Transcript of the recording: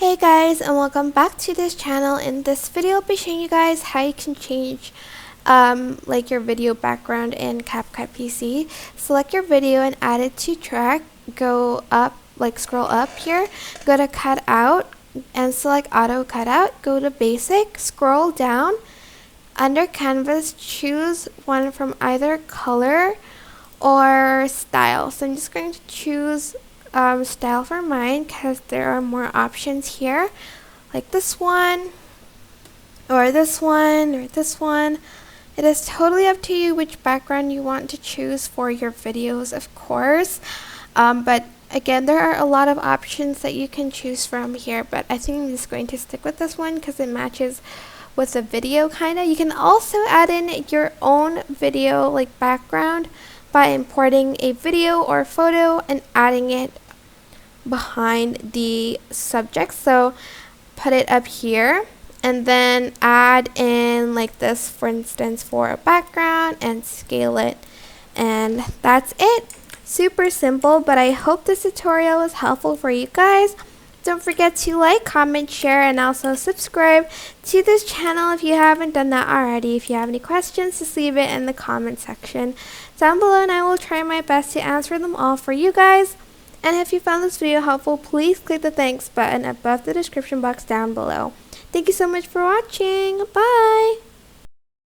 Hey guys, and welcome back to this channel. In this video I'll be showing you guys how you can change like your video background in CapCut PC. Select your video and add it to track. Go up, like scroll up here, go to cutout and select auto cutout. Go to basic, scroll down. Under canvas, choose one from either color or style. So I'm just going to choose style for mine because there are more options here, like this one or this one or this one. It is totally up to you which background you want to choose for your videos, of course, but again, there are a lot of options that you can choose from here, but I think I'm just going to stick with this one because it matches with the video kinda. You can also add in your own video like background by importing a video or photo and adding it behind the subject. So put it up here and then add in like this, for instance, for a background, and scale it, and that's it. Super simple, but I hope this tutorial was helpful for you guys. Don't forget to like, comment, share, and also subscribe to this channel if you haven't done that already. If you have any questions, just leave it in the comment section down below and I will try my best to answer them all for you guys. And if you found this video helpful, please click the thanks button above the description box down below. Thank you so much for watching. Bye!